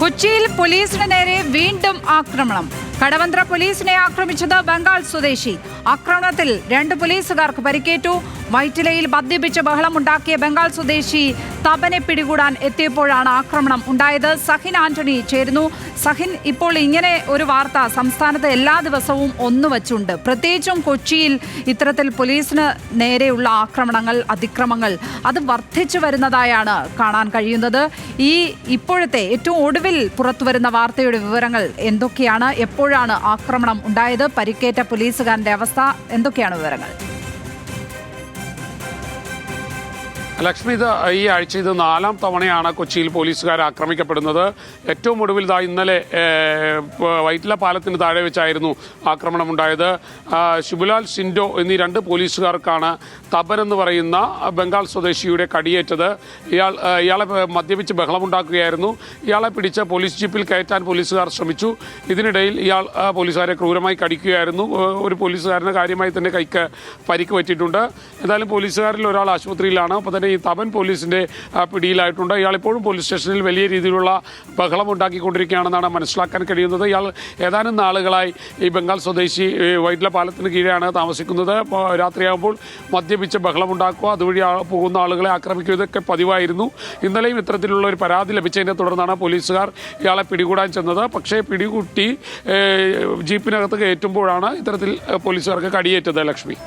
കൊച്ചിയിൽ പോലീസിന് നേരെ വീണ്ടും ആക്രമണം. കടവന്ത്ര പോലീസിനെ ആക്രമിച്ചത് ബംഗാൾ സ്വദേശി. ആക്രമണത്തിൽ 2 പോലീസുകാർക്ക് പരിക്കേറ്റു. വൈറ്റിലയിൽ മദ്യപിച്ച് ബഹളമുണ്ടാക്കിയ ബംഗാൾ സ്വദേശി തപനെ പിടികൂടാൻ എത്തിയപ്പോഴാണ് ആക്രമണം ഉണ്ടായത്. സഹിൻ ആന്റണി ചേരുന്നു. സഹിൻ, ഇപ്പോൾ ഇങ്ങനെ ഒരു വാർത്ത സംസ്ഥാനത്ത് എല്ലാ ദിവസവും ഒന്നുവച്ചുണ്ട്. പ്രത്യേകിച്ചും കൊച്ചിയിൽ ഇത്തരത്തിൽ പോലീസിന് നേരെയുള്ള ആക്രമണങ്ങൾ, അതിക്രമങ്ങൾ അത് വർദ്ധിച്ചു വരുന്നതായാണ് കാണാൻ കഴിയുന്നത്. ഇപ്പോഴത്തെ ഏറ്റവും ഒടുവിൽ പുറത്തുവരുന്ന വാർത്തയുടെ വിവരങ്ങൾ എന്തൊക്കെയാണ്? എപ്പോഴാണ് ആക്രമണം ഉണ്ടായത്? പരിക്കേറ്റ പോലീസുകാരന്റെ അവസ്ഥ എന്തൊക്കെയാണ് വിവരങ്ങൾ? ലക്ഷ്മി, ഈ ആഴ്ച ഇത് 4ാം തവണയാണ് കൊച്ചിയിൽ പോലീസുകാർ ആക്രമിക്കപ്പെടുന്നത്. ഏറ്റവും ഒടുവിൽ ഇന്നലെ വൈറ്റില പാലത്തിന് താഴെ വെച്ചായിരുന്നു ആക്രമണമുണ്ടായത്. ശിബുലാൽ സിൻഡോ എന്നീ 2 പോലീസുകാർക്കാണ് തപൻ എന്ന് പറയുന്ന ബംഗാൾ സ്വദേശിയുടെ കടിയേറ്റത്. ഇയാളെ മദ്യപിച്ച് ബഹളമുണ്ടാക്കുകയായിരുന്നു. ഇയാളെ പിടിച്ച് പോലീസ് ജീപ്പിൽ കയറ്റാൻ പോലീസുകാർ ശ്രമിച്ചു. ഇതിനിടയിൽ ഇയാൾ പോലീസുകാരെ ക്രൂരമായി കടിക്കുകയായിരുന്നു. ഒരു പോലീസുകാരന് കാര്യമായി തന്നെ കൈക്ക് പരിക്ക് പറ്റിയിട്ടുണ്ട്. എന്തായാലും പോലീസുകാരിൽ ഒരാൾ ആശുപത്രിയിലാണ്. അപ്പോൾ തന്നെ ഈ തപൻ പോലീസിന്റെ പിടിയിലായിട്ടുണ്ട്. ഇയാൾ ഇപ്പോഴും പോലീസ് സ്റ്റേഷനിൽ വലിയ രീതിയിലുള്ള ബഹളം ഉണ്ടാക്കിക്കൊണ്ടിരിക്കുകയാണെന്നാണ് മനസ്സിലാക്കാൻ കഴിയുന്നത്. ഇയാൾ ഏതാനും നാളുകളായി ഈ ബംഗാൾ സ്വദേശി വൈറ്റില പാലത്തിന് കീഴെയാണ് താമസിക്കുന്നത്. രാത്രിയാകുമ്പോൾ മദ്യപിച്ച് ബഹളമുണ്ടാക്കുക, അതുവഴി പോകുന്ന ആളുകളെ ആക്രമിക്കുക, ഇതൊക്കെ പതിവായിരുന്നു. ഇന്നലെയും ഇത്തരത്തിലുള്ള ഒരു പരാതി ലഭിച്ചതിനെ തുടർന്നാണ് പോലീസുകാർ ഇയാളെ പിടികൂടാൻ ചെന്നത്. പക്ഷേ പിടികൂട്ടി ജീപ്പിനകത്ത് കയറ്റുമ്പോഴാണ് ഇത്തരത്തിൽ പോലീസുകാർക്ക് കടിയേറ്റത്. ലക്ഷ്മി.